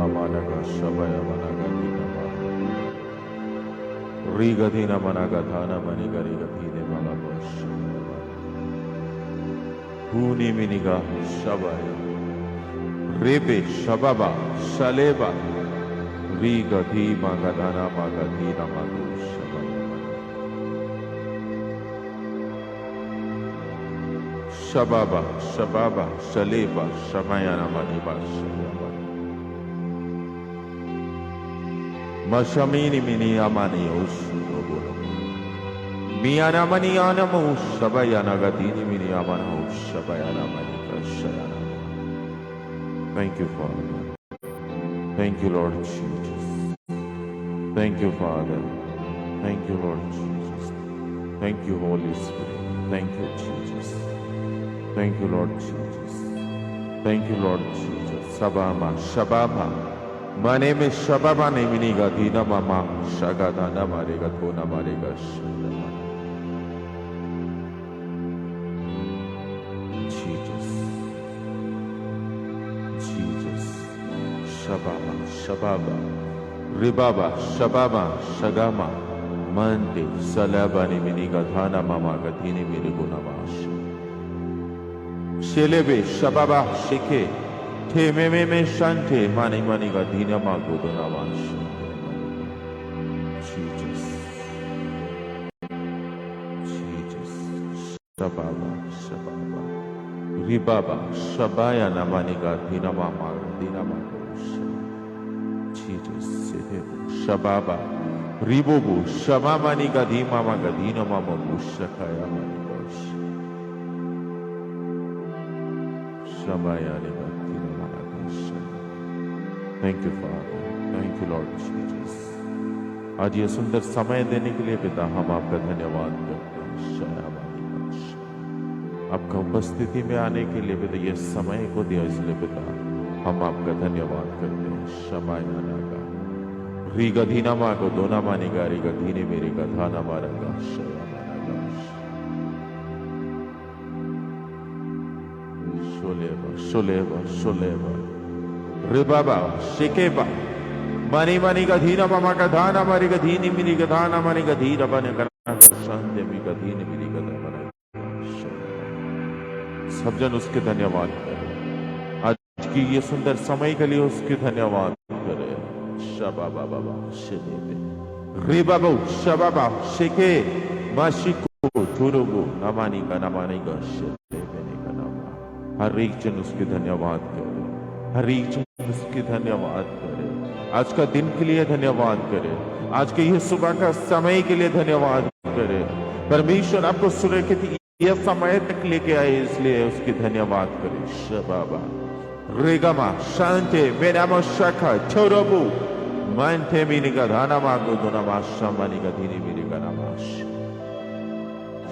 managa shabaya managa dina ma riga dina managa dhana maniga riga dine malago shabaya huni miniga shabaya rebe shababa shaleba riga di maga dhana maga dina mago shabaya shababa shababa shaleba shamayana maniba shabaya Mashamini mini amani osu Miyana mani anamo shabayana gadini mini amano shabayana mani kashayana. Thank you, Father. Thank you, Lord Jesus. Thank you, Father. Thank you, Lord Jesus. Thank you, Holy Spirit. Thank you, Jesus. Thank you, Lord Jesus. Thank you, Lord Jesus. Sabama, Shabama. Mane me Shabama ne miniga dina mama shagada na marega tona marega shagada. Jesus, Jesus, Shabama, Shababa, Ribaba, Shabama, Shagama, Mande, Salaba ne miniga dhana mama gadini miriguna mash. Shelebe, Shababa, Sheke. Te me shante mani mani ga dina ma godona vash. Jesus, Jesus, Shababa, Shababa, Ribaba, Shabaya na mani ga dina ma gosh. Jesus, Shababa, Ribobu, Shabama ni ga dima ma ga dina ma gosh kaya mani gosh. Shabaya ni ga. Thank you, Father. Thank you, Lord Jesus. आज ये सुंदर समय देने के लिए पिता हम आपका धन्यवाद करते हैं। आपका उपस्थिति में आने के लिए पिता ये समय को दिया इसलिए पिता हम आपका धन्यवाद करते हैं। शमायनागा रीगा धीना मा को दोना मानेगा रीगा धीने मेरे का धाना मारेगा शोलेवा शोलेवा शोलेवा Ribaba, Shekeba, Mani Mani Gadhina Mamaka Dhana Marigadhini Minigadhana Manigadhina Banagana Shande Migadhini Minigadhana. सब जन उसके धन्यवाद करें। आज की ये सुंदर समय के लिए उसके धन्यवाद करें। शबाबा बाबा शेबे रिबाबो शबाबा शेके माशिको थुरुगो नमानी का शेबे का नामा। हर एक जन उसके धन्यवाद करें। हर एक जन उसकी धन्यवाद करे। आज का दिन के लिए धन्यवाद करे। आज के ये सुबह का समय के लिए धन्यवाद करे। परमेश्वर आपको सुरक्षित यह समय तक लेके आए इसलिए उसकी धन्यवाद करे। शबाबा रेगमा शांति मेनामा शाखा छोरोबू मानते मीनी का धाना मागो दोनामा शामानी का धीनी मीनी का नामाश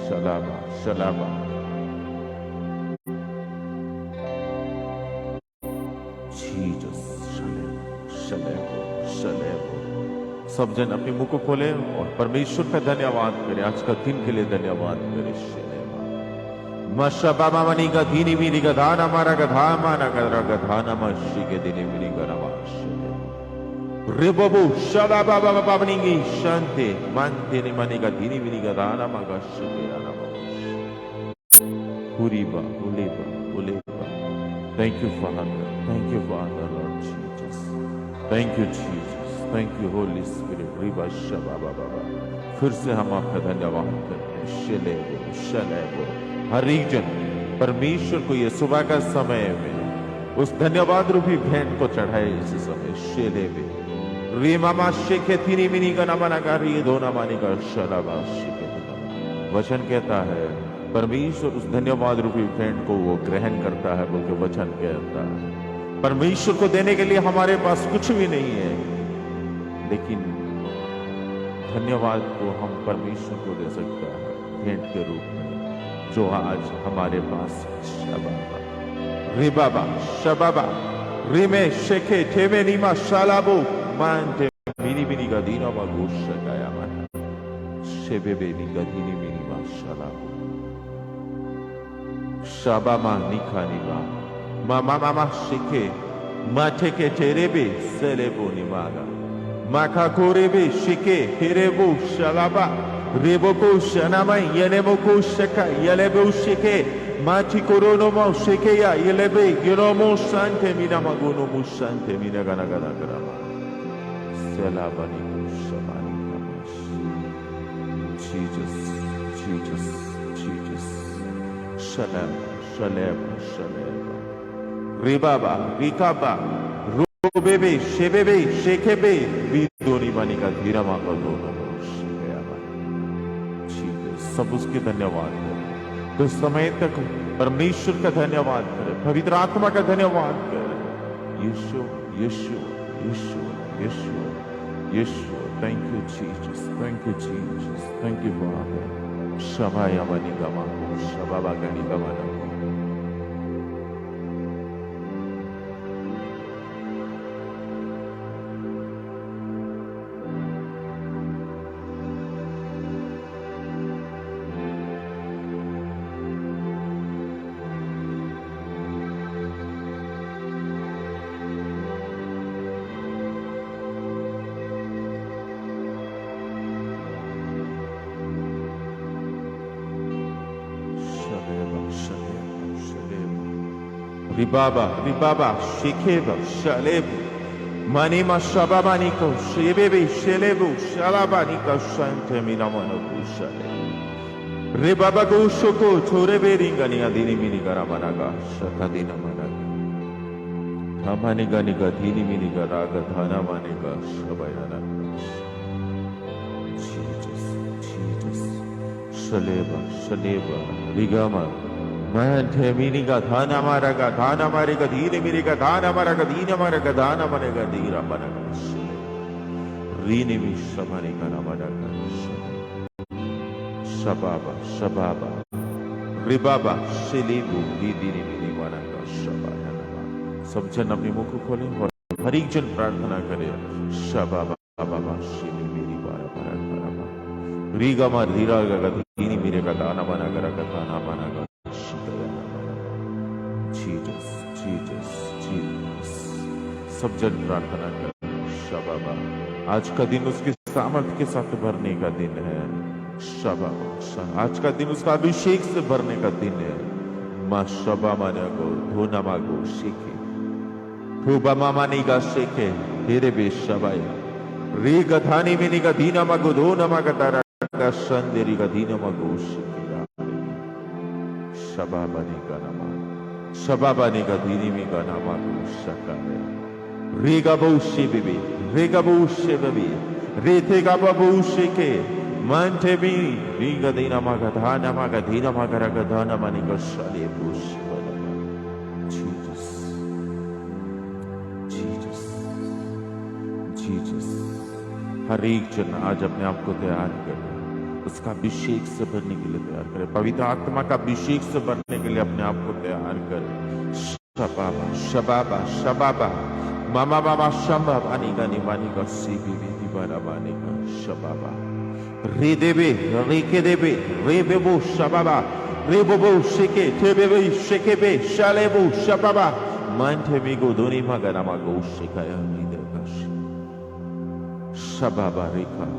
शलामा शलामा सब जन अपने मुंह को खोले और परमेश्वर का धन्यवाद करें। आज का दिन के लिए धन्यवाद करें। मशबाबा मनी का धीनी मीनी का धान हमारा गधा माना गधरा गधाना मशी के दिने मीनी का नमाश रिबबू शबाबा बाबा बाबनीगी शांति मानते ने मनी का धीनी मीनी का धाना मगा शिकेरा नमाश हुरीबा उलेबा उलेबा। Thank you, Father. Thank you, Father, Lord Jesus. Thank you, Jesus. Thank you, Holy Spirit. Riba Shababa Baba. फिर से हम आपका धन्यवाद करते हैं। शलेबो शलेबो हर एक जन परमेश्वर को ये सुबह का समय में उस धन्यवाद रूपी भेंट को चढ़ाए। इस समय शलेबे रीमामा शेखे थीनी मिनी का नमना का री दो नमानी का शलाबा शेखे। वचन कहता है परमेश्वर उस धन्यवाद रूपी भेंट को वो ग्रहण करता है बोल के वचन कहता है। परमेश्वर को देने के लिए हमारे पास कुछ भी नहीं है लेकिन धन्यवाद को हम परमेश्वर को दे सकता है भेंट के रूप में जो आज हमारे पास शबाबा रिबाबा शबाबा रिमे शेखे ठेमे नीमा शालाबो मानते मिनी मिनी का दीना मा गोश गाया मान शेबे बेनी का दीनी मिनी मा शालाबो शाबामा निखा नीमा मामा मामा शेखे Mateke terebe selebo nimaga. Makakorebe shike herebo shalaba. Reboko shanama yenemoko shaka yelebo shike. Mati korono mo shike ya yelebe giromo sante minamagono musante minaganagana grama. Selabani kushamani kamash. Jesus, Jesus, Jesus. Shalem, shalem, shalem. Ribaba, Rikaba, Robebe, Shebebe, Shekebe, Vidoni Manika, Dhirama का दोनों सब उसके धन्यवाद करें। कुछ समय तक परमेश्वर का धन्यवाद करें, पवित्र आत्मा का धन्यवाद करें। यीशु, यीशु, यीशु, यीशु, यीशु। Thank you Jesus, thank you Jesus, thank you Father. Shabaya Manigama, Shababa Ganigama. Ribaba, Ribaba, Shekeba, Shalebu, Manima Shababaniko, Shebebe, Shelebu, Shalabaniko, Shante Minamanaku Shale. Ribabago Shoko, Toreberingani Adini Minigaramanaga, Shakadina Managa. Tamaniganiga, Dini Minigaraga, Thana Maniga, Shabayana. Jesus, Jesus, Shaleba, Shaleba, Rigama. मैं मीनी का धाना मारेगा धाना मारेगा धीरे मेरे का धाना मारेगा धीरे मारेगा धाना मारेगा धीरा मारेगा रीने में शमाने का ना मारेगा शबाबा शबाबा रिबाबा शिलेबु दीदी ने मेरी मारेगा शबाया ना सब जन अपने मुख खोलें और हर एक जन प्रार्थना करे शबाबा बाबा शिले मेरी बारा बारा बारा रीगा मार रीरा का धीरे मेरे का धाना मारेगा का धाना मारेगा Jesus, Jesus, Jesus. सब जन प्रार्थना करें शबाबा आज का दिन उसके सामर्थ्य के साथ भरने का दिन है शबाबा आज का दिन उसका अभिषेक से भरने का दिन है माँ शबा माने को धोना मागो शेखे धोबा मामानी का शेखे तेरे बे शबाया रे गधानी मिनी का दीना मागो धोना मागा तारा का शंदेरी का दीना मागो शेखे शबाबा ने का नाम शबाबाने का धीनी में का नाम शका है रेगा बहुशे बेबे रेगा बहुशे बेबे रेथे का बहुशे के मानते भी रेगा देना मागा धाना मागा धीना मागा रगा धाना माने का शाले बहुशे वाला जीसस जीसस जीसस हर एक जन आज अपने आप को तैयार करे उसका अभिषेक से भरने के लिए तैयार करे पवित्र आत्मा का अभिषेक से भरने के लिए अपने आप को तैयार करे शबाबा शबाबा शबाबा मामा बाबा शबाबा अनिगा निवानी का सीबी भी बारा बाने का शबाबा रे देवे रे के देवे रे बेबो शबाबा रे बोबो शेके तेबे शेके बे शाले बो शबाबा मानते मिगो दोनी मगना मगो शिकाया नीदे का शबाबा रेखा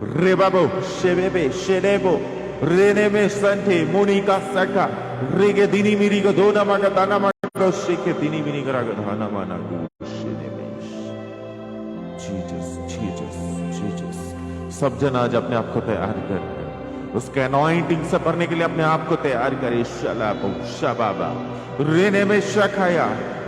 Rebabo, Shebebe, Shelebo, Reneme Sante, Monica Saka, Regadini Miriga Dona Magatana Maga, Sheketini Minigragadana Managu, Shenemesh. Jesus, Jesus, Jesus. सब जन आज अपने आप को तैयार कर उसके अनॉइंटिंग से भरने के लिए अपने आप को तैयार करे शलाबो शबाबा रेने में शखाया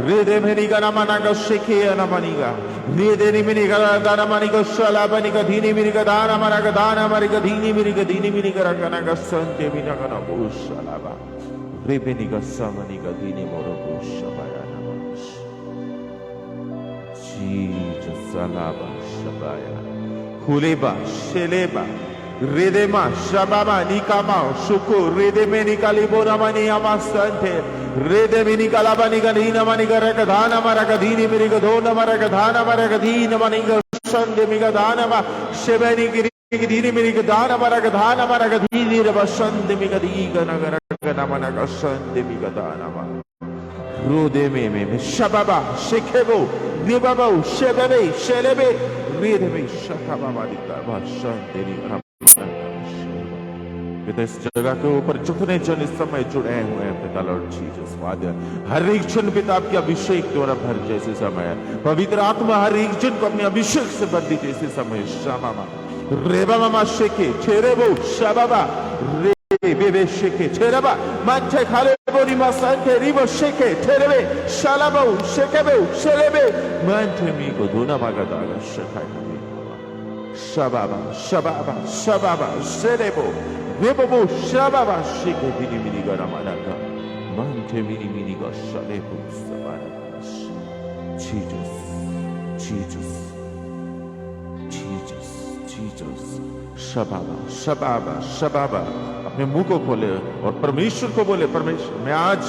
रेदे में निगाना मनागा शेकिया ना मनीगा रेदे में निगाना दाना मनीगा शलाबा निगा धीनी में निगा दाना मनागा दाना मरीगा धीनी में निगा रखना का संते में निगाना बो शलाबा रेबे निगा समनीगा धीनी मोरो बो शबाया ना मनीश जीसस शलाबा शबाया खुलेबा शेलेबा Redema, Shababa, Nikama, Shuku, Redeme Nikalibona Mani Amasante, Redeme Nikalabaniga, Maniga Dana Maragadini, Mirigadona Maragadana, Maragadina, Maniga, Sunday Migadana, Shebeni Gidini, Mirigadana, Maragadana, Maragadini, Sunday Migadiga, Nagaragana, Managa, Sunday Migadana, Rode me shababa shekebo ribabo shebebe shelebe rideme shakababa dikaba shanteri ramana पिता इस जगह के ऊपर जितने जन इस समय जुड़े हुए हैं पिता लॉर्ड जीसस फादर हर एक जन पिता आपके अभिषेक द्वारा भर जैसे समय पवित्र आत्मा हर एक जन को अपने अभिषेक से भर दी जैसे समय शामा रेबा मामा शेके छेरेबो शाबाबा बेबे शेके छेरबा मांचे खाले बोरी मासांते रिबो शेके छेरबे शालाबो शेकेबो शेलेबे मांचे मी को दोना मागा दागा शेखाई शाबाबा शाबाबा शाबाबा शेरेबो रेबो शाबाबा शेके बिनी बिनी गरा मानाका मांचे बिनी बिनी गा शालेबो सबारा जीसस जीसस जीसस जीसस शबाबा शबाबा शबाबा अपने मुंह को खोले और परमेश्वर को बोले परमेश्वर मैं आज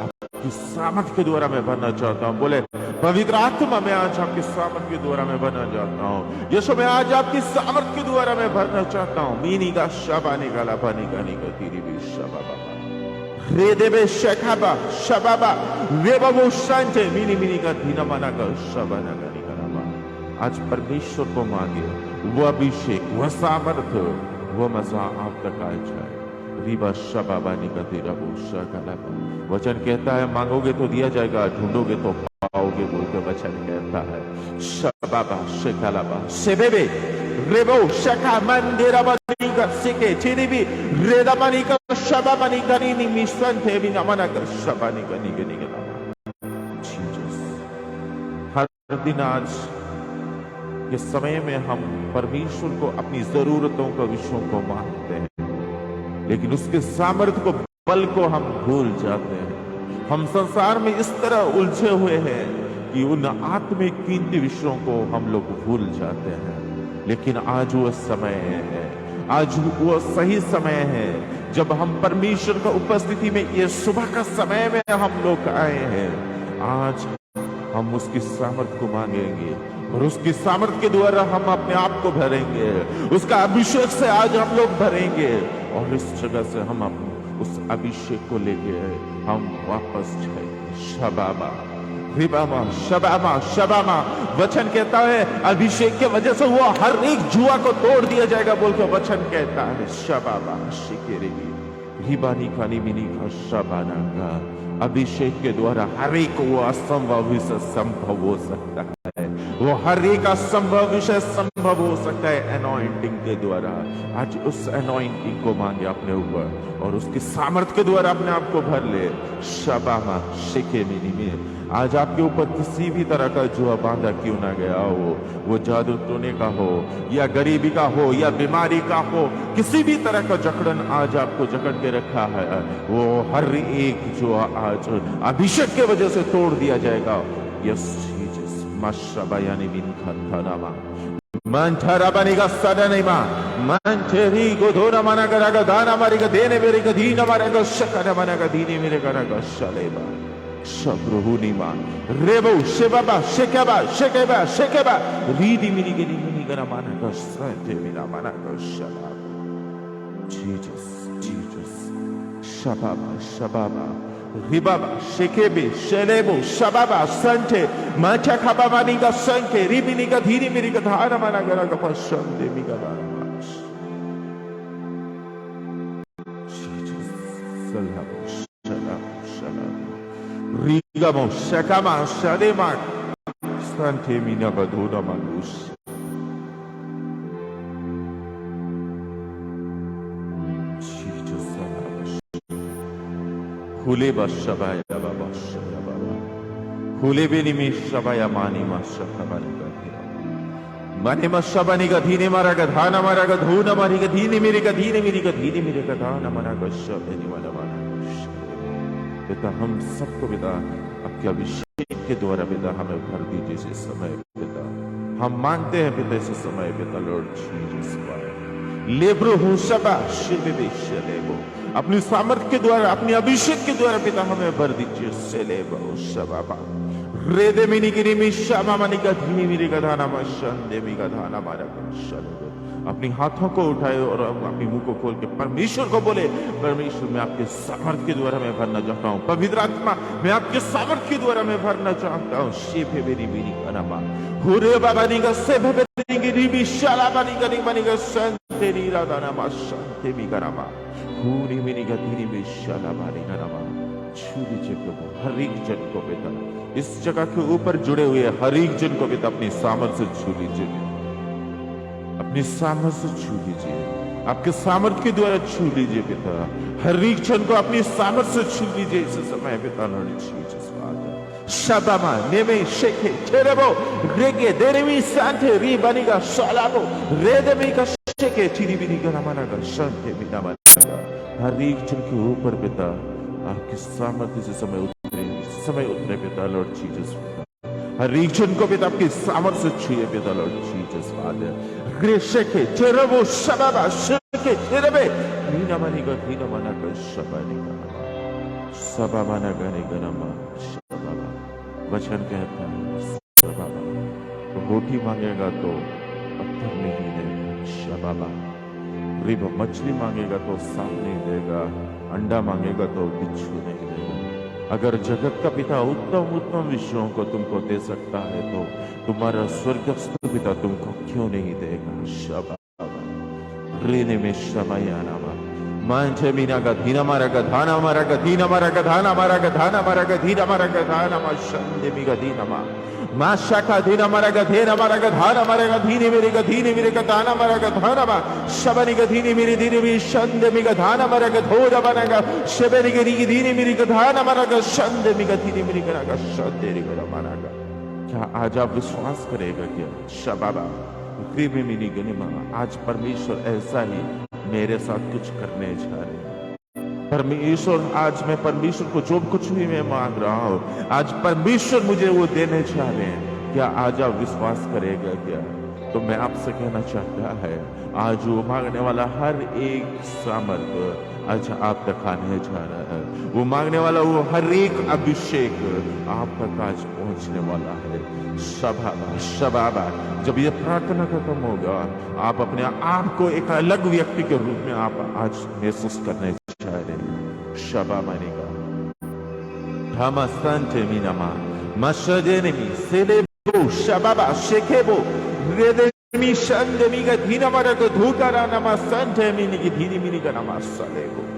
आपकी सामर्थ के द्वारा मैं बनना चाहता हूँ बोले पवित्र आत्मा मैं आज आपकी सामर्थ के द्वारा मैं बनना चाहता हूँ यीशु मैं आज आपकी सामर्थ के द्वारा मैं भरना चाहता हूँ मीनी का शबाने का लापानी का निका तीरी भी शबाबा रे देवे शखाबा शबाबा वे बाबू शांते मीनी मीनी का धीना माना का शबाना का निका नामा आज परमेश्वर को मांगे वो अभिषेक वो सामर्थ वो मजा आप तक आ जाए रीबा शबाबा निका तेरा बोशा कलापा वचन कहता है मांगोगे तो दिया जाएगा ढूंढोगे तो पाओगे बोल के वचन कहता है शबाबा शेकालाबा सेबेबे रेबो शका मंदिरा बनिका सिके चिरिबी रेदा बनिका शबा बनिका नी मिशन थे भी नमना का शबानी का निके निके जीसस हर दिन आज के समय में हम परमेश्वर को अपनी जरूरतों का विषयों को मांगते हैं लेकिन उसके सामर्थ्य को बल को हम भूल जाते हैं हम संसार में इस तरह उलझे हुए हैं कि उन आत्मिक कीमती विषयों को हम लोग भूल जाते हैं लेकिन आज वो समय है आज वो सही समय है जब हम परमेश्वर का उपस्थिति में ये सुबह का समय में हम लोग आए हैं आज हम उसकी सामर्थ को मांगेंगे और उसकी सामर्थ के द्वारा हम अपने आप को भरेंगे उसका अभिषेक से आज हम लोग भरेंगे और इस जगह से हम उस अभिषेक को लेके हम वापस जाएंगे शबाबा रिबामा शबामा शबामा वचन कहता है अभिषेक के वजह से वो हर एक जुआ को तोड़ दिया जाएगा बोल के वचन कहता है शबाबा शिकेरेगी रिबानी खानी मिनी का शबाना का अभिषेक के द्वारा हर एक वो असंभव विषय संभव हो सकता है वो हर एक असंभव विषय संभव हो सकता है अनॉइंटिंग के द्वारा आज उस अनॉइंटिंग को मांगे अपने ऊपर और उसकी सामर्थ के द्वारा अपने आप को भर ले शबामा शिके मिनी में आज आपके ऊपर किसी भी तरह का जुआ बांधा क्यों ना गया हो वो जादू टोने का हो या गरीबी का हो या बीमारी का हो किसी भी तरह का जकड़न आज आपको जकड़ के रखा है वो हर एक जो आज अभिषेक के वजह से तोड़ दिया जाएगा यस जीसस मशबा यानी बिन खतनामा मंथरा बनेगा सदनेमा मंथरी को धोना माना करेगा दाना मारेगा देने मेरे का दीना मारेगा शकना मानेगा दीने मेरे करेगा शलेबा शब्रुहुनिमा रेबो शेबाबा शेकेबा शेकेबा शेकेबा रीदी मिनी के मिनी गना माना का संते मिना माना का शला जीसस जीसस शबाबा शबाबा रिबाबा शेकेबे शेलेबो शबाबा संते माचा खबाबा निगा संके रिबिनी का धीनी मेरी का धारा माना गरा का पसंदे मिगा दाना जीसस सलाम सलाम सलाम Rigamo shakama shadema stante mina badona manus Jesus Hule bashabaya baba shababa Hule beni mi shabaya mani ma shakabani gadhira Mani ma shabani gadhine mara gadhana mara gadhuna mari gadhine mere gadhine mere gadhana mara gashabeni wala mana पिता हम सबको पिता आपके अभिषेक के द्वारा पिता हमें भर दीजिए इस समय पिता हम मांगते हैं पिता इस समय पिता लॉर्ड जीसस लेब्रो हुशबा शिबे शलेबो अपनी सामर्थ के द्वारा अपने अभिषेक के द्वारा पिता हमें भर दीजिए सेलेबो शबाबा रेदे मिनी गिरी मिशा मामा निका धीनी मेरी का धाना मशन देवी का धाना मारा शलेबो अपनी हाथों को उठाए और अपने मुंह को खोल के परमेश्वर को बोले, परमेश्वर मैं आपके सामर्थ के द्वारा मैं भरना चाहता हूँ। पवित्र आत्मा मैं आपके सामर्थ के द्वारा मैं भरना चाहता हूँ। शेफे बेरी बेरी कनामा हुरे बाबा निगा सेफे बेरी गिरी बिशाला बानी गनी बानी गा संते नी राधाना मा शांति भी कनामा हुरी मेरी गधीनी बिशाला बानी कनामा। छू लीजिए प्रभु हर एक जन को पिता, इस जगह के ऊपर जुड़े हुए हर एक जन को पिता अपनी सामर्थ से छू लीजिए, अपनी सामर्थ से छू लीजिए, आपके सामर्थ के द्वारा छू लीजिए पिता। हर एक जन को अपनी सामर्थ से छू लीजिए इस समय पिता। लॉर्ड जीसस फादर शबामा नेमे शेखे चेरेबो रेगे देरेमी सांते री बनीगा शालाबो रेदेमी का शेखे चिरी बिनी का नामाना का शांति बिना बनेगा। हर एक जन के ऊपर पिता आपकी सामर्थ्य से समय उतरे पिता। लॉर्ड जीसस हर एक जन को पिता आपकी सामर्थ्य से छुए पिता। लॉर्ड जीसस फादर ग्रेशेके चेरबो शबाबा शेके चेरबे नीना मनीगा नीना मना का शबानीगा शबाबाना गाने गनमा शबाबा। वचन कहता है शबाबा रोटी मांगेगा तो पत्थर नहीं देगा शबाबा। रिब मछली मांगेगा तो सांप नहीं देगा, अंडा मांगेगा तो बिच्छू नहीं देगा। अगर जगत का पिता उत्तम उत्तम विषयों को तुमको दे सकता है तो तुम्हारा स्वर्गस्थ पिता तुमको क्यों नहीं देगा शबाबा। रेने में शमाया नामा मांझे मीना का धीना मारा का धाना मारा का धीना मारा का धाना मारा का धाना मारा का धीना मारा का धाना मा शंदे मी का धीना मा माशा का धीना मारा का धेना मारा का धाना मारा का धीने मेरे का धीने मेरे का धाना मारा का धाना मा शबनी का धीने मेरे धीने मेरी शंदे मी का धाना मारा का धोरा बना का शबनी का धीने मेरी का धाना मारा का शंदे मी का धीने मेरी का शंदे री का मारा का। क्या आज आप विश्वास करेगा क्या शबाबा में मेरी गनिमा आज परमेश्वर ऐसा ही मेरे साथ कुछ करने जा रहे हैं। परमेश्वर आज मैं परमेश्वर को जो कुछ भी मैं मांग रहा हूं आज परमेश्वर मुझे वो देने जा रहे हैं। क्या आज आप विश्वास करेगा क्या? तो मैं आपसे कहना चाहता है आज वो मांगने वाला हर एक सामर्थ आज आप तक आने जा रहा है। वो मांगने वाला वो हर एक अभिषेक आप तक आज पहुंचने वाला है। शबाबा शबाबा जब ये प्रार्थना खत्म होगा आप अपने आप को एक अलग व्यक्ति के रूप में आप आज महसूस करने जा रहे हैं। शबाबा ने कहा धामा संते मीनामा मशदेनेमी सेलेबो शबाबा शेकेबो रेदेमी शंदेमी का धीना मारा को धूकारा नमा संते मीनी की धीनी मीनी का नमा सलेबो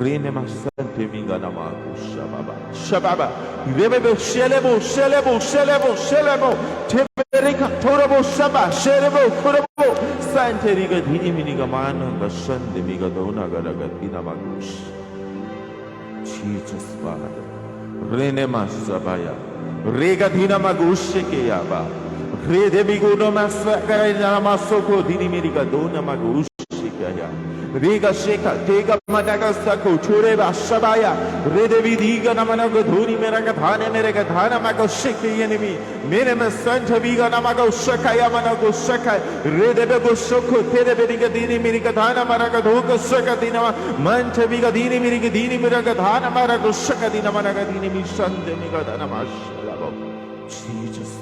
रेनेमा संते मीगा नमा शबाबा शबाबा रेबेबो शेलेबो शेलेबो शेलेबो शेलेबो ठेबेरिका थोरबो शबा शेलेबो खुरबो संते रीगा धीनी मीनी का माना का शंदेमी का दोना का लगा धीना मागुश Jesus Father रेनेमा सबया रेगा धीना मागुश के याबा रे देवी को नमस्कार करे नमस्सो को धीनी मेरी का दो नमगुश शिकाया रेगा शेका तेगा मनागा सको छोरे बाशबाया रे देवी दीगा नमना को धोनी मेरा का धाने मेरे का धाना मको शिके ये निमी मेरे में संठ बीगा नमको शकाया मना को शका रे देवे को शको तेरे बेरी का दीनी मेरी का धाना मरा का धो को शका दीना मंठ बीगा दीनी मेरी का दीनी मेरा का धाना मरा को शका दीना मना का दीनी मी संध मेरा धाना माशलाबो Jesus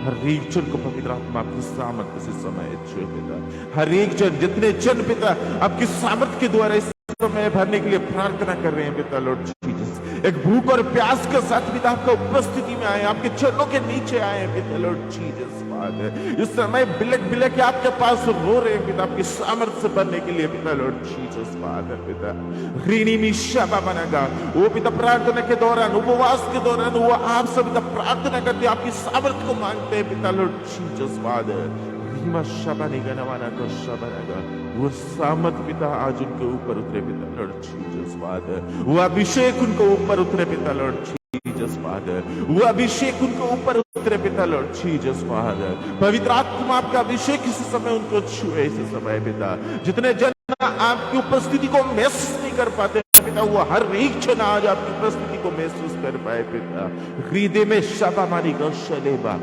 हर एक जन को पवित्र आत्मा आपकी सामर्थ से समय छुए पिता। हर एक जन जितने जन पिता आपकी सामर्थ के द्वारा इस समय भरने के लिए प्रार्थना कर रहे हैं पिता। लॉर्ड जीसस एक भूख और प्यास के साथ पिता आपका उपस्थिति में आए आपके चरणों के नीचे आए पिता। लॉर्ड जीसस फादर इस समय बिलक बिलक के आपके पास रो रहे हैं पिता आपकी सामर्थ से भरने के लिए पिता। लॉर्ड जीसस फादर पिता रीनी मिशा बनेगा वो पिता प्रार्थना के दौरान उपवास के दौरान वो आपसे पिता प्रार्थना करते आपकी सामर्थ को मांगते हैं पिता। लॉर्ड जीसस फादर वो सामर्थ पिता आज उनके ऊपर उतरे पिता। लॉर्ड जीसस फादर वो अभिषेक उनको ऊपर उतरे पिता। लॉर्ड जीसस फादर वो अभिषेक उनको ऊपर उतरे पिता। लॉर्ड जीसस फादर पवित्र आत्मा आपका अभिषेक इस समय उनको छुए इस समय पिता। जितने जन आपकी उपस्थिति को महसूस नहीं कर पाते पिता वो हर एक जन आज आपकी उपस्थिति को महसूस कर पाए पिता। हृदय में शबा मारी गलेबा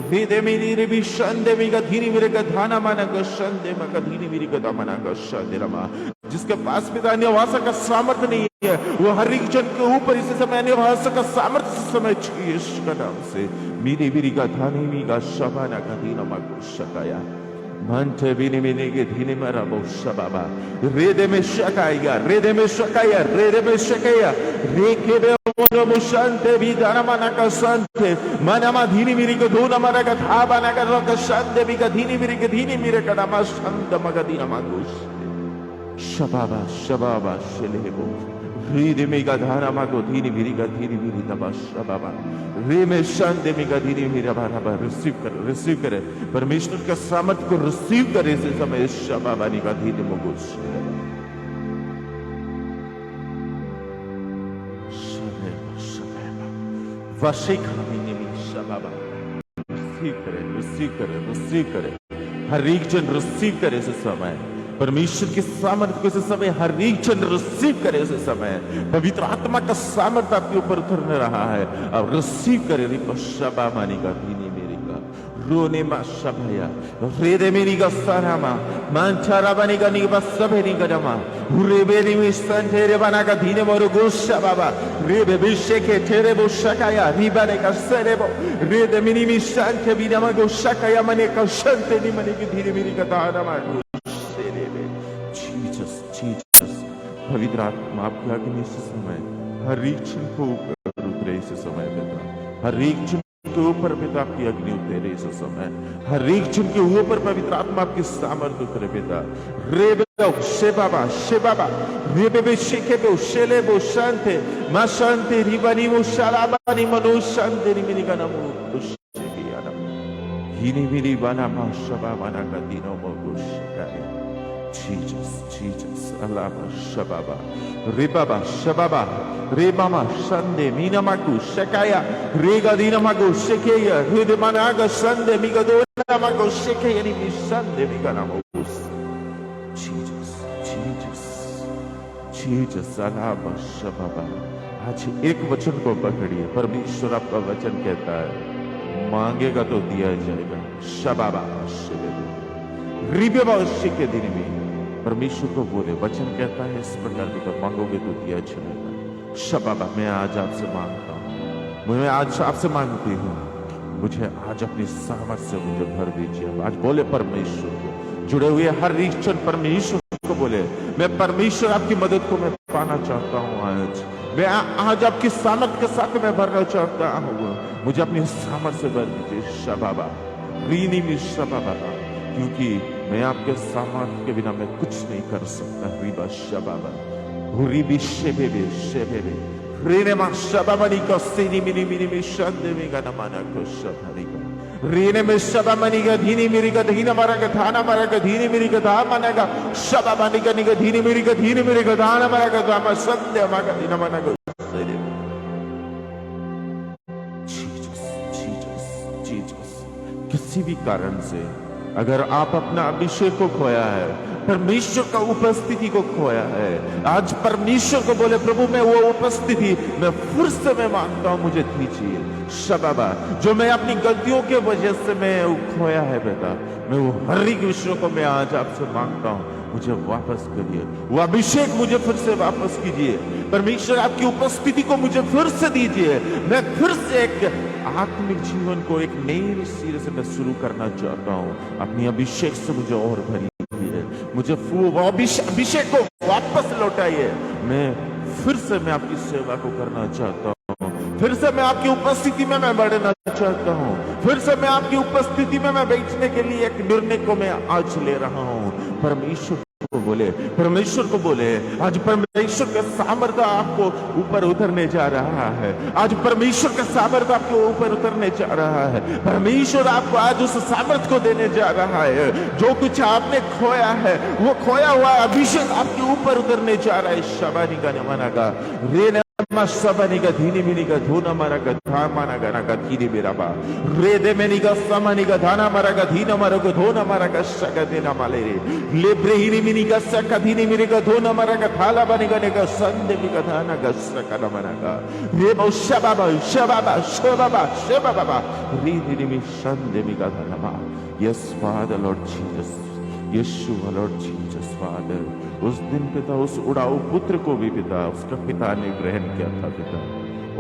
हृदय मेरी रे भी शंदे मेरी का धीनी मेरे का धाना माना का शंदे मा का धीनी मेरी का दामना का शंदे रमा जिसके पास पिता अन्य भाषा का सामर्थ्य नहीं है, वो हर एक जन के ऊपर इस समय अन्य भाषा का सामर्थ्य इस समय यीशु का नाम से मीरी मीरी का धानी मी का शबाना का दीना माको शकाया मनते बिनी बिनी के धीने मरा बोशा बाबा रेदे में शकाया रेदे में शकाया रेदे में शकाया रेके बे मोनो मुशांते भी दाना मना का संते मना मा धीनी मीरी को धोना मरा का था बना का रोक शांते भी का धीनी मीरी के धीनी मीरे का नामा शांत मगा दीना मागुश शबाबा शबाबा शलेबो रीदे में का धारा मागो धीनी मीरी का धीनी मीरी तबा शबाबा रे में शांति में का धीनी मीरा बाबा रिसीव करे परमेश्वर का सामर्थ्य को रिसीव करे इस समय शबाबा नी का धीनी मुगुश रिसीव करे हर एक जन रिसीव करे इस समय परमेश्वर के सामर्थ्य को इस समय हर एक जन रिसीव करे इस समय पवित्र आत्मा का सामर्थ्य आपके ऊपर उतरने रहा है अब रिसीव करे रिपशबा मानी का धीनी मेरी का रोने मा शबया रेदे मेरी का सारामा मानचारा बनी का निगा सबे निगा जमा रे बेरी में संतेरे बना का धीने मोरो गोशा बाबा रे बेबिशे के तेरे बो शकाया रिबाने का सेरेबो रे दे मिनी मी शांते बिना मा गोशकाया मने का शांते नि मने की धीरे मेरी का तारा मा पवित्र आत्मा आपके आगे इस समय हर एक जन को ऊपर उतरे इस समय पिता हर एक जन के ऊपर पिता आपकी अग्नि उतरे इस समय हर एक जन के ऊपर पवित्र आत्मा आपकी सामर्थ्य उतरे पिता रे बेबो शे बाबा रे बेबे शेके बो शेले बो शांते मा शांते रिबानी वो शालाबानी मनो शांते निमिनी का नमो दुष्टे की आनम हिनी मिनी बना मा शबा बना का दिनो मो गुशकाया Jesus, Allah, Shababa, Ribaba, Shababa, Rebama, Shande, Minamaku, Shakaya, Regadina Mago, Shekaya, Hudemanaga, Shande, Migadona Mago, Shekaya, Shande, Miganamos. Jesus, Allah, Shababa. आज एक वचन को पकड़िए परमेश्वर आपका वचन कहता है मांगेगा तो दिया जाएगा शबाबा रिबेबा के दिन में परमेश्वर को बोले वचन कहता है इस प्रकार की तो मांगोगे तो दिया जाएगा शबाबा मैं आज आपसे मांगता हूँ मैं आज आपसे मांगती हूँ मुझे आज अपनी सामर्थ्य से मुझे भर दीजिए आज बोले परमेश्वर को जुड़े हुए हर एक जन परमेश्वर को बोले मैं परमेश्वर आपकी मदद को मैं पाना चाहता हूँ आज मैं आज आपकी सामर्थ्य के साथ मैं भरना चाहता हूँ मुझे अपनी सामर्थ्य से भर दीजिए शबाबा रीनी में शबाबा क्योंकि मैं आपके सामर्थ्य के बिना मैं कुछ नहीं कर सकता रिबा शबाबा हुरीबी शेबेबे रेने मा शबाबा नी का सीनी मिनी मिनी में शब्द में गाना माना को शबारी का रेने में शबाबा मनी का धीनी मेरी का धीना मारा का थाना मारा का धीनी मेरी का धा माना का शबाबा नी का धीनी मेरी का धीनी मेरी का धाना मारा का धामा सत्य मारा का धीना माना का जीसस किसी भी कारण से अगर आप अपना अभिषेक को खोया है परमेश्वर का उपस्थिति को खोया है आज परमेश्वर को बोले प्रभु मैं वो उपस्थिति मैं फिर से मैं मांगता हूं मुझे दीजिए शबाबा जो मैं अपनी गलतियों के वजह से मैं खोया है बेटा मैं वो हर एक विषयों को मैं आज आपसे मांगता हूं मुझे वापस करिए वो अभिषेक मुझे फिर से वापस कीजिए परमेश्वर आपकी उपस्थिति को मुझे फिर से दीजिए मैं फिर से एक आत्मिक जीवन को एक नई सिरे से मैं शुरू करना चाहता हूँ अपनी अभिषेक से मुझे और भरिए मुझे वो अभिषेक को वापस लौटाइए मैं फिर से मैं आपकी सेवा को करना चाहता हूँ फिर से मैं आपकी उपस्थिति में मैं बढ़ना चाहता हूँ फिर से मैं आपकी उपस्थिति में मैं बैठने के लिए एक निर्णय को मैं आज ले रहा हूँ परमेश्वर को बोले आज परमेश्वर का सामर्थ्य आपको ऊपर उतरने जा रहा है आज परमेश्वर का सामर्थ्य आपको ऊपर उतरने जा रहा है परमेश्वर आपको आज उस सामर्थ्य को देने जा रहा है जो कुछ आपने खोया है वो खोया हुआ अभिषेक आपके ऊपर उतरने जा रहा है शबानी का नमना का रे सबनी का धीनी मिनी का धूना मारा का धामाना गाना का धीनी मेरा बा रे दे मेनी का समनी का धाना मारा का धीना मारा को धोना मारा का शका देना माले रे ले ब्रेहिनी मिनी का सका धीनी मिनी का धोना मारा का थाला बनी का ने का संदे मी का धाना का सका ना मारा का रे बो शबाबा रे धीनी मी संदे मी का धाना मा यस फादर लॉर्ड जीसस यीशु लॉर्ड जीसस फादर, उस दिन पिता उस उड़ाऊ पुत्र को भी पिता उसका पिता ने ग्रहण किया था पिता,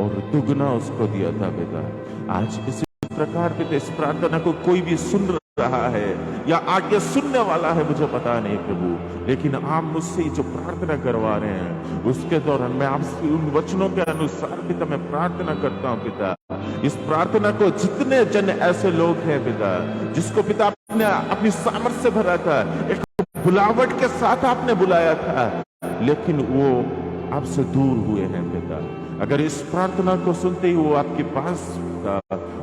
और दुगना उसको दिया था पिता। आज इसी प्रकार पिता इस प्रार्थना को कोई भी सुन रहा है या आगे सुनने वाला है, मुझे पता नहीं प्रभु, लेकिन आप मुझसे जो प्रार्थना करवा रहे हैं उसके दौरान मैं आपसे उन वचनों के अनुसार पिता मैं प्रार्थना करता हूं पिता। इस प्रार्थना को जितने जन ऐसे लोग हैं पिता जिसको पिता आपने अपनी सामर्थ्य से भरा था, एक बुलावट के साथ आपने बुलाया था, लेकिन वो आपसे दूर हुए हैं पिता, अगर इस प्रार्थना को सुनते ही वो आपके पास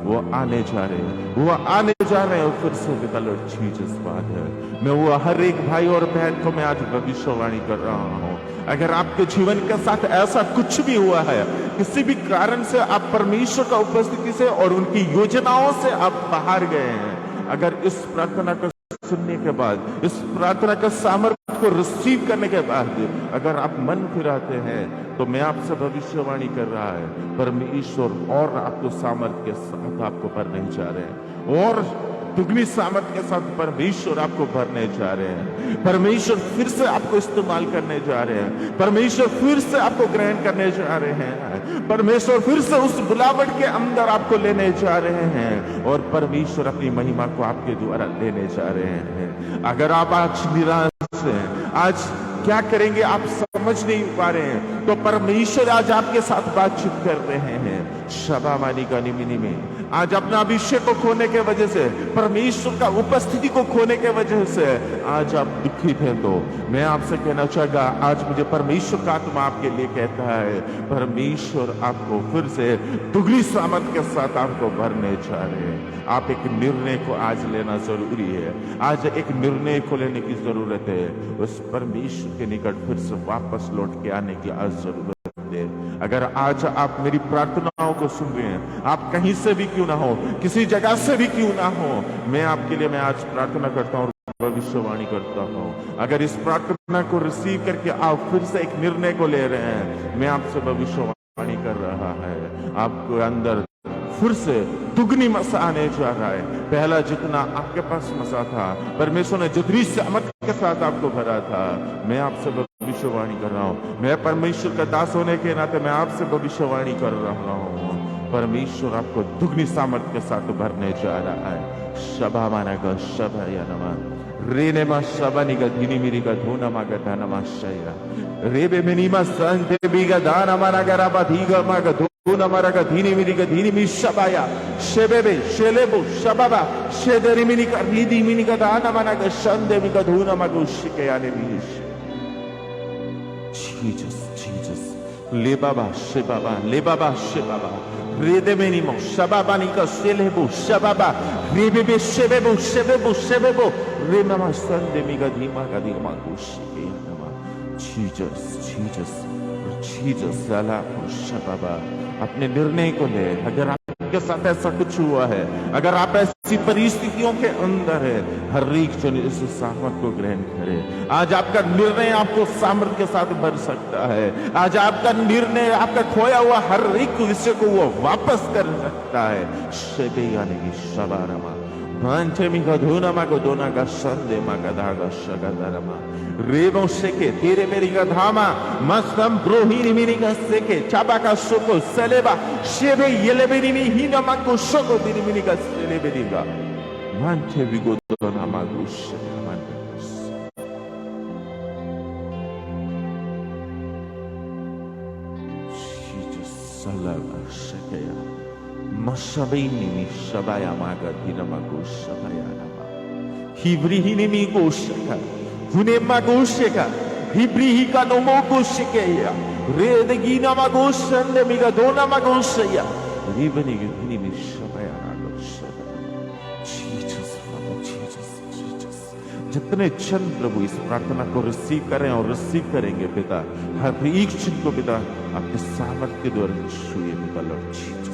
वो आने जा रहे हैं, वो आने जा रहे हैं फिर से पिता लॉर्ड जीसस फादर, मैं वो हर एक भाई और बहन को मैं आज भविष्यवाणी कर रहा हूँ। अगर आपके जीवन के साथ ऐसा कुछ भी हुआ है, किसी भी कारण से आप परमेश्वर का उपस्थिति से और उनकी योजनाओं से आप बाहर गए हैं, अगर इस प्रार्थना को सुनने के बाद, इस प्रार्थना का सामर्थ्य को रिसीव करने के बाद अगर आप मन फिराते हैं, तो मैं आपसे भविष्यवाणी कर रहा है परमेश्वर और आपको सामर्थ्य के साथ आपको भरने जा रहे हैं, और दुगनी सामर्थ्य के साथ परमेश्वर आपको भरने जा रहे हैं। परमेश्वर फिर से आपको इस्तेमाल करने जा रहे हैं, परमेश्वर फिर से आपको ग्रहण करने जा रहे हैं, परमेश्वर फिर से उस बुलावट के अंदर आपको लेने जा रहे हैं, और परमेश्वर अपनी महिमा को आपके द्वारा लेने जा रहे हैं। अगर आप आज निराश हैं, आज क्या करेंगे आप समझ नहीं पा रहे हैं, तो परमेश्वर आज आपके साथ बातचीत कर रहे हैं। शबा मानी का निमिनी में आज अपना अभिषेक को खोने के वजह से, परमेश्वर का उपस्थिति को खोने के वजह से आज आप दुखित हैं, तो मैं आपसे कहना चाहूंगा, आज मुझे परमेश्वर का आत्मा आपके लिए कहता है, परमेश्वर आपको फिर से दुगनी सामर्थ के साथ आपको भरने जा रहे हैं। आप एक निर्णय को आज लेना जरूरी है, आज एक निर्णय को लेने की जरूरत है, उस परमेश्वर के निकट फिर से वापस लौट के आने की आज जरूरत है। अगर आज आप मेरी प्रार्थनाओं को सुन रहे हैं, आप कहीं से भी क्यों ना हो, किसी जगह से भी क्यों ना हो, मैं आपके लिए मैं आज प्रार्थना करता हूँ, भविष्यवाणी करता हूँ। अगर इस प्रार्थना को रिसीव करके आप फिर से एक निर्णय को ले रहे हैं, मैं आपसे भविष्यवाणी कर रहा है, आपको अंदर फिर से दुगनी मसा आने जा रहा है। पहला जितना आपके पास मसा था, परमेश्वर ने जितनी सामर्थ के साथ आपको भरा था, मैं आपसे भविष्यवाणी कर रहा हूँ। मैं परमेश्वर का दास होने के नाते मैं आपसे भविष्यवाणी कर रहा हूँ, परमेश्वर आपको दुगनी सामर्थ के साथ भरने जा रहा है। शबा माना का शबा या नमा रेने मा शबानी का धीनी मेरी का धोना मा का धाना मा शया रेबे मिनी मा संते बी का दाना माना का राबा धीगा मा का धोना मारा का धीनी मेरी का धीनी मी शबाया शेबेबे शेलेबो शबाबा शेदरी मिनी का रीदी मिनी का दाना माना का शंदे मी का धोना मा को शिके आने भी जीसस ले बाबा शेबाबा रेदे में निमो शबाबा निका सेलेबो शबाबा रेबेबे शेबेबो रेमा संदे मिगा धीमा का धीमा कुशी नमा जीसस साला शबाबा अपने निर्णय को ले। अगर आपके साथ ऐसा कुछ हुआ है, अगर आप ऐसी परिस्थितियों के अंदर है, हर एक जन इस सामर्थ को ग्रहण करे। आज आपका निर्णय आपको सामर्थ के साथ भर सकता है। आज आपका निर्णय आपका खोया हुआ हर एक विषय को वो वापस कर सकता है। शेबे यानी कि शबारमा भांचे मी का धोना मा को दोना का संदे मा का धागा शगदरमा रेबो सेके तेरे मेरी का धामा मस्तम ब्रोहिनी मिनी का सेके चाबा का सोको सलेबा शेबे येलेबेनी मी हिना मा को सोको दिनी मिनी का सेलेबेनी का भांचे भी को दोना मा को सलामा शकेया मशबेनी मी शबाया मागा दिनमा को शबाया नमा हिब्रिहिनी मी को शका हुने मा को शका हिब्रिही का नोमो को शकेया रेदगी नमा को संदे मी का दोना मा को शया रिबनी की हिनी मी शबाया नागो शबा जीसस जितने जन प्रभु इस प्रार्थना को रिसीव करें और रिसीव करेंगे पिता, हर एक जन को पिता आपके सामर्थ्य के द्वारा छुए पिता lord Jesus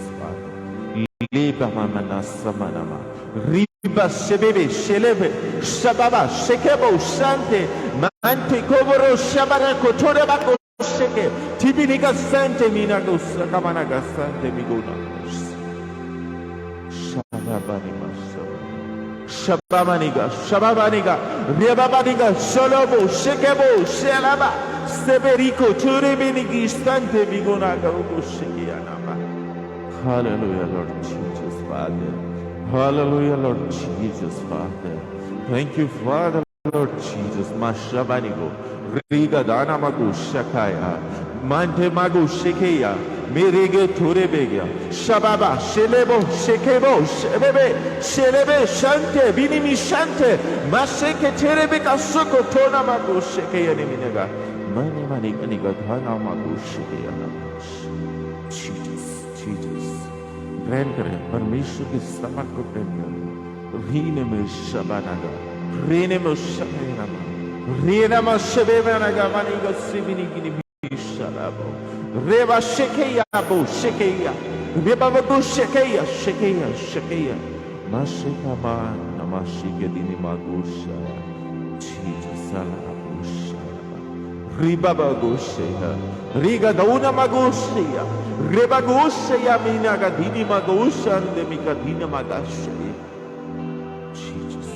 Libamana samanama riba sebebe shelebe shababa shekebo shante mante koboro shabara kotore bako sheke tibinika sante minago sakamanaga sante miguna shababani masa Shababaniga, Rebabaniga, Solobo, Shekebo, Shelaba, Seberico, Turebinigi, Stante, Vigonaga, Shekianama. Hallelujah, Lord Jesus, Father. Hallelujah, Lord Jesus, Father. Thank you, Father, Lord Jesus. Mashabanigo, Riga Dana Magu Shakaya, Mante Magu Shekeya, Mirige Turebega, Shababa, Shelebo, Shekebo, Shebebe, Shelebe, Shante, Binimi Shante, Maseke Terebeka Soko, Tona Magu Shekeya Niminaga, Mani Maniganiga, Dana Magu Shekeya. Jesus. ग्रहण करें परमेश्वर की सभा को ग्रहण करें रीने में शबानागा रीने में शबेनामा रीने में शबेनागा मानेगा सिबिनी गिनी बिशालाबो रेवा शेकेया बो शेकेया रेवा बो शेकेया माशेका मा नमाशी के दिनी मागुशा Jesus salabusha riba bagusha riga dauna magusha riba gusha minaga dini magusha de mikadina magasha Jesus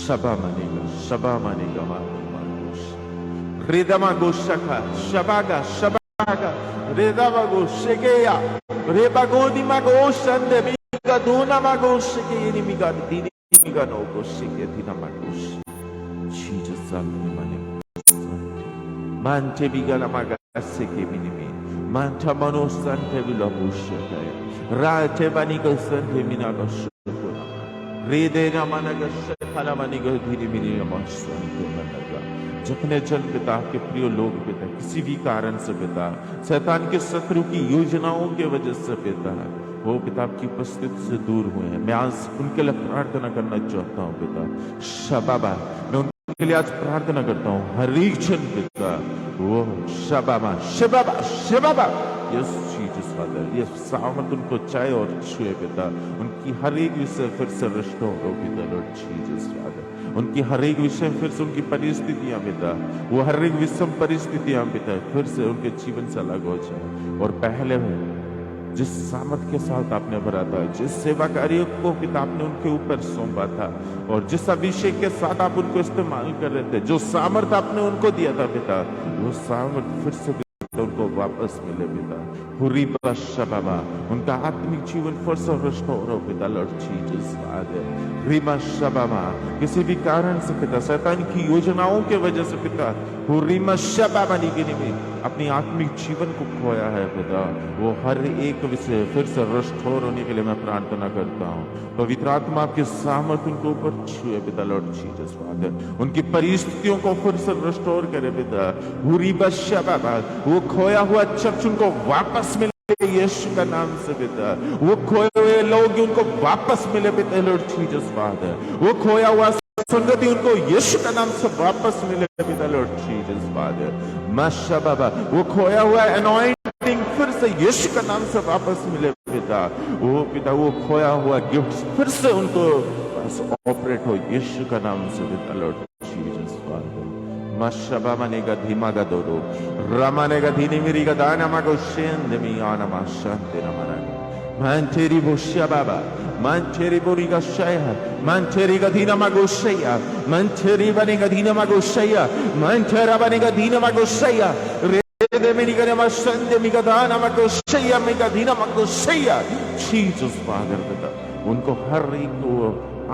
Shaba maniga magusha rida magusha shabaga rida magusha geya riba godi magusha de mikaduna magusha ke ni migadini no gusha ke dina magusha Jesus salmane Mante bigala magase ke minimi manta mano sante bilabusha kaya rate baniga sante minaga shukuna rede na managa shakala maniga dhiri mini sante managa जितने जन पिता के प्रिय लोग पिता किसी भी कारण से पिता शैतान के शत्रु की योजनाओं के वजह से पिता वो पिता की उपस्थिति से दूर हुए हैं मैं आज उनके लिए प्रार्थना करना चाहता हूँ पिता शबाबा मैं उनके लिए आज प्रार्थना करता हूँ हर एक जन पिता वो शबाबा यस जीसस फादर ये सामर्थ उनको चाहे और छुए पिता उनकी हर एक विषय फिर से रिस्टोर हो पिता लॉर्ड जीसस फादर उनकी हर एक विषय फिर से उनकी परिस्थितियां पिता वो हर एक विषम परिस्थितियां पिता फिर से उनके जीवन से अलग हो जाए और पहले जिस सामर्थ के साथ आपने भरा था जिस सेवा कार्य को पिता आपने उनके ऊपर सौंपा था और जिस अभिषेक के साथ आप उनको इस्तेमाल कर रहे थे जो सामर्थ आपने उनको दिया था पिता वो सामर्थ फिर से उनको वापस मिले पिता हुरी बाबा उनका आत्मिक जीवन फिर से रिस्टोर हो पिता लॉर्ड जीसस फादर रीमा शबाबा किसी भी कारण से पिता शैतान की योजनाओं के वजह से पिता हुरीमा शबाबा निगिनी अपनी आत्मिक जीवन को खोया है पिता वो हर एक विषय फिर से रिस्टोर होने के लिए मैं प्रार्थना करता हूँ पवित्र आत्मा आपके सामर्थ उनको ऊपर छुए पिता लॉर्ड जीसस फादर उनकी परिस्थितियों को फिर से रिस्टोर करे पिता हुरीबा शबाबा वो खोया हुआ चर्च उनको वापस मिले यीशु का नाम से पिता वो खोए हुए लोग उनको वापस मिले पिता लॉर्ड जीसस फादर वो खोया हुआ संगति उनको यीशु का नाम से वापस मिले पिता लॉर्ड जीसस फादर माशा बाबा वो खोया हुआ एनॉइंटिंग फिर से यीशु का नाम से वापस मिले पिता वो खोया हुआ गिफ्ट फिर से उनको ऑपरेट हो यीशु का नाम से पिता lord Jesus father Mashaba manega dhimaga dodo ramanega dhini miriga dana mago shende mi ana mashante ramanaga manteri boshya baba manteri boriga shaya manteri ga dhina mago shaya manteri banega dhina mago shaya mantera banega dhina mago shaya rede miriga namashande miga dana mago shaya miga dhina mago shaya Jesus Father पिता उनको हर एक को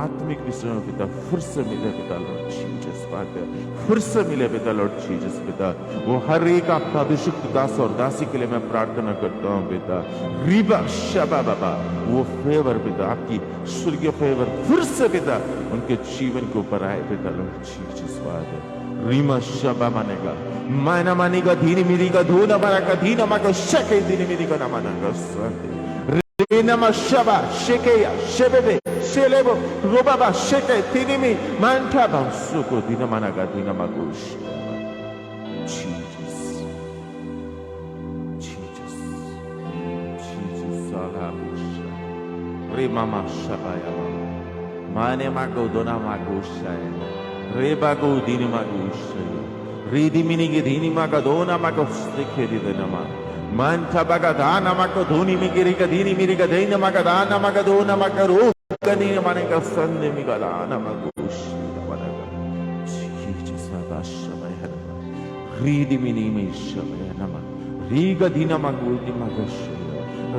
आत्मिक विषयों पिता फिर से मिले पिता लॉर्ड जीसस फादर फिर से मिले पिता लॉर्ड जीसस पिता वो हर एक आपका अभिषिक्त दास और दासी के लिए मैं प्रार्थना करता हूँ पिता रिबा शबा बाबा वो फेवर पिता आपकी स्वर्गीय फेवर फिर से पिता उनके जीवन के ऊपर आए पिता lord Jesus father Reema Shaba मानेगा माना मानेगा धीनी मिरीगा धूना मानेगा धीना मानेगा शके धीनी मिरीगा ना मानेगा Nama shaba shekeya shebebe shelebo robaba sheke tinimi mantaba suko dinamanaga dinamagush Jesus salabush remama shabaya mane mago dona magusha rebago dinamagush redimini ge dinimaga dona magos dekhe dinama Manta bagadana makaduni migiri kadini miri kadina magadana magadona makaru gani mane ka sande mi gala namagush namaga Jesus abashamaya ridi mini mi shamaya nama riga dina magudi magash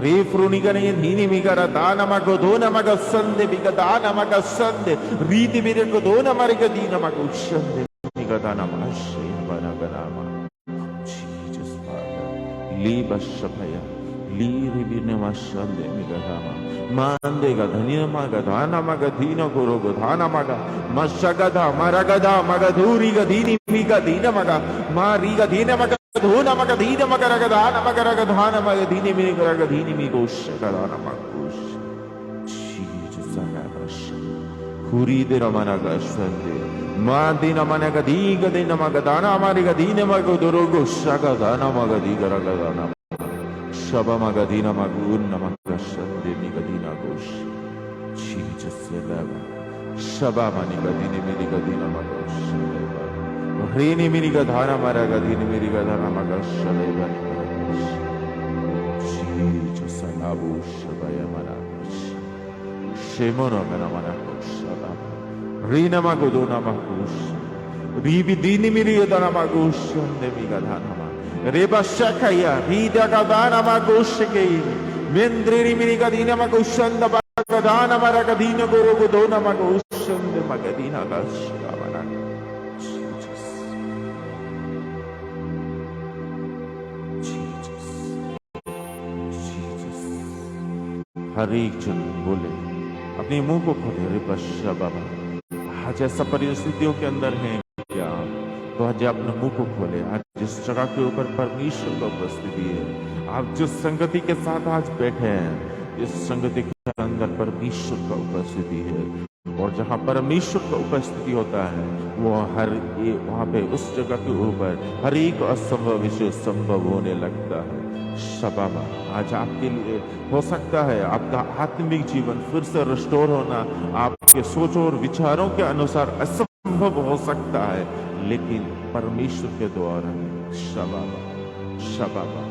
re fruni gani dini mi gara dana mago dona maga sande mi dana maga sande ridi mi ko dona mariga dina magush sande mi dana mash bana gana Jesus Father liba shamaya Liri bine mashande migadama mande gadhaniya magadana magadina guru gadhana maga mashagada maragada magaduri gadini migadina maga mari gadina magaduna magadina magaragadana magaragadana magadini migadini migoshagana magush Jesus agabash kuri de ramana gashande mandina managadiga de magadana mari gadina magaduru goshagadana magadiga Shaba magadina magun namakashande migadina gosh Jesus leva Shaba manigadini minigadina magosh Rini minigadhana maragadini minigadhana magash leva Jesus alabu shabaya managosh Shemono menamanagosh Rina magodona magosh Ribi dini minigadana magosh migadhana Reba shakaya, rida gadana magoshke, mendri mini gadina magoshanda bagadana maragadina guru godona magoshanda magadina gashavana. Jesus. हर एक जन बोले अपने मुंह को खोले रेबा शबाबा आज ऐसा परिस्थितियों के अंदर है क्या तो आज अपने मुंह को खोले आज जिस जगह के ऊपर परमेश्वर की उपस्थिति है आप जिस संगति के साथ आज बैठे हैं इस संगति के अंदर परमेश्वर का उपस्थिति है और जहाँ परमेश्वर का उपस्थिति होता है वो हर एक वहाँ पे उस जगह के ऊपर हर एक असंभव विषय संभव होने लगता है शबाबा आज आपके लिए हो सकता है आपका आत्मिक जीवन फिर से रिस्टोर होना आपके सोचों और विचारों के अनुसार असंभव हो सकता है लेकिन परमेश्वर के द्वारा शबाबा शबाबा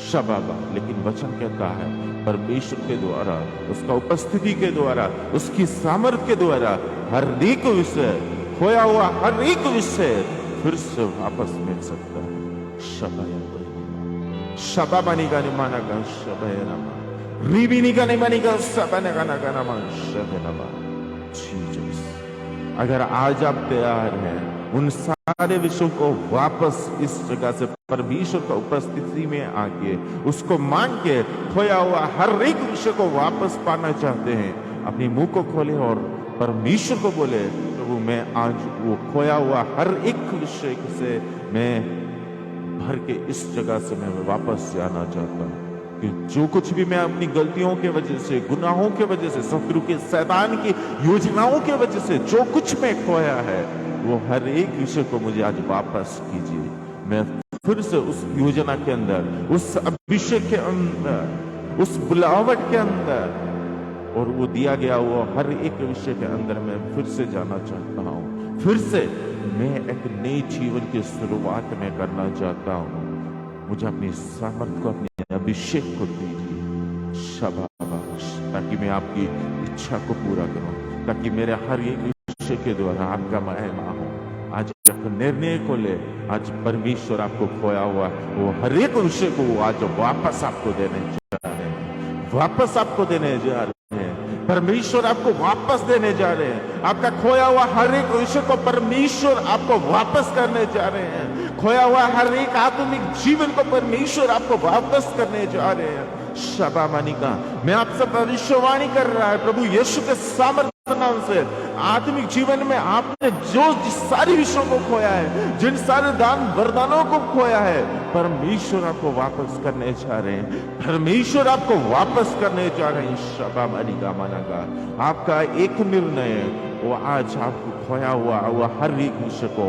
शबाबा लेकिन वचन कहता है परमेश्वर के द्वारा उसका उपस्थिति के द्वारा उसकी सामर्थ के द्वारा हर एक विषय खोया हुआ हर एक विषय फिर से वापस मिल सकता है शबाया शबाबा निगानी माना गा शबाया नमा रिबी निगानी मानी गा शबाना गाना गाना मा शबाना जीसस अगर आज आप तैयार हैं उन सारे विषयों को वापस इस जगह से परमेश्वर का उपस्थिति में आके उसको मांग के खोया हुआ हर एक विषय को वापस पाना चाहते हैं अपने मुंह को खोले और परमेश्वर को बोले प्रभु मैं आज वो खोया हुआ हर एक विषय से मैं भर के इस जगह से मैं वापस जाना चाहता हूँ कि जो कुछ भी मैं अपनी गलतियों के वजह से गुनाहों के वजह से शत्रु के शैतान की योजनाओं के वजह से जो कुछ मैं खोया है वो हर एक विषय को मुझे आज वापस कीजिए मैं फिर से उस योजना के अंदर उस अभिषेक के अंदर उस बुलावट के अंदर और वो दिया गया वो हर एक विषय के अंदर मैं फिर से जाना चाहता हूँ फिर से मैं एक नई जीवन की शुरुआत में करना चाहता हूँ मुझे अपनी सामर्थ को अपने अभिषेक को दीजिए शबाबा ताकि मैं आपकी इच्छा को पूरा करूं ताकि मेरे हर एक विषय के द्वारा आपका महिमा हो आज निर्णय को ले आज परमेश्वर आपको खोया हुआ वो हर एक विषय को आज वापस आपको देने जा रहे हैं वापस आपको देने जा रहे हैं परमेश्वर आपको वापस देने जा रहे हैं आपका खोया हुआ हर एक विषय को परमेश्वर आपको वापस करने जा रहे हैं खोया हुआ हर एक आत्मिक जीवन को परमेश्वर आपको वापस करने जा रहे हैं शबा मानिका मैं आपसे भविष्यवाणी कर रहा है प्रभु यीशु के सामर्थ्य नाम से आत्मिक जीवन में आपने जो सारी विषयों को खोया है जिन सारे दान वरदानों को खोया है परमेश्वर आपको वापस करने जा रहे हैं परमेश्वर आपको वापस करने जा रहे हैं शबा मानिका मानागा आपका एक निर्णय वो आज आपको खोया हुआ वो हर एक विषय को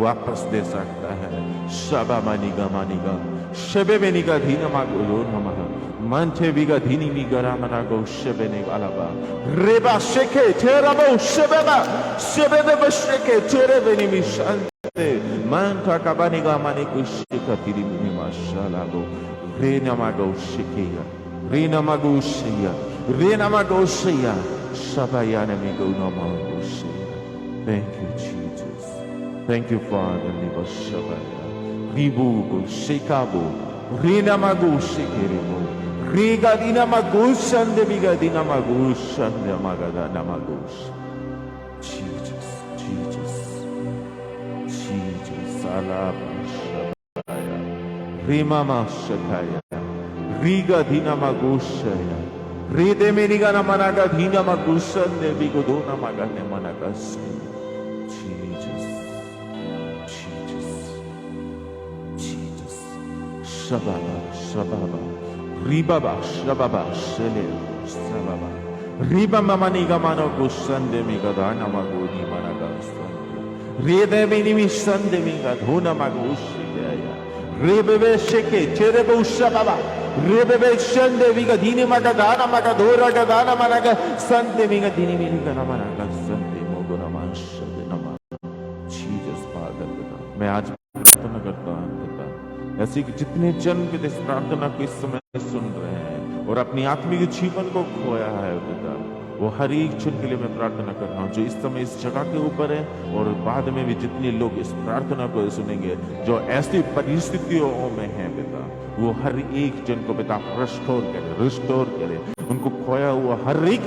वापस दे सकता है शबा मानिगा मानिगा शबे बेनिगा धीनमा गोलो नमः manche biga dhini miga ramana go shebene galaba reba sheke terabo shebeba shebebe basheke terebeni mishante manta kabani gamani kushika tirimi mashalago rena mago shekeya rena mago sheya rena mago sheya Shabayana Migunamagushe. Thank you, Jesus. Thank you, Father. Niba Shabaya. Ribubu, Shekabo, Rina Magushe Kiribu. Riga Dinamagushan de Biga Dinamagushan de Magadana Magush. Jesus, Jesus, Jesus, Alaba Shabaya. Rimama Shakaya. Riga Dinamagushaya. Ride Menigana Managa Dinamagushan de Bigodona Magane Managas. Jesus, Jesus, Jesus. Shababa, Shababa. Ribaba, Shababa, Shele, Sababa. Riba Mamaniga Mano Gushande Migadana Maguni Managastan. Rede Minimi Sande Migaduna Magushi. Rebebe Sheke, Cherebo Shababa. Rebebe Shande Vigadini Magadana Magadora Gadana Managa Sante Migadini Miligana Managa Sante Mogona Mansha Nama. Jesus Father. मैं आज प्रार्थना करता हूँ ऐसे कि जितने जन के इस प्रार्थना को इस समय सुन रहे हैं और अपनी आत्मिक जीवन को खोया है पिता, वो हर एक जन के लिए मैं प्रार्थना कर रहा हूँ जो इस समय इस जगह के ऊपर है और बाद में भी जितने लोग इस प्रार्थना को सुनेंगे जो ऐसी परिस्थितियों में हैं पिता, वो हर एक जन को पिता रिस्टोर करे, उनको खोया हुआ हर एक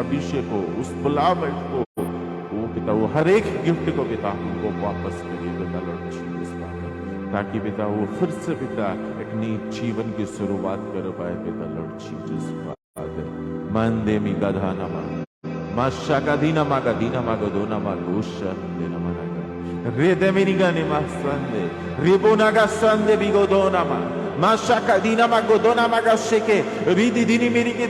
अभिषेक को, उस बुलावट को, वो पिता वो हर एक गिफ्ट को पिता उनको वापस करिए पिता लॉर्ड जीसस फादर, ताकि पिता वो फिर से पिता एक नई जीवन की शुरुआत कर पाए पिता lord Jesus father. Mande mi gadhana ma, mashakadina magadina magadona magusha dina managa. Rede minigani masande, ribonaga sande bigodona ma, mashakadina magodona magasheke, ridi dini mirigi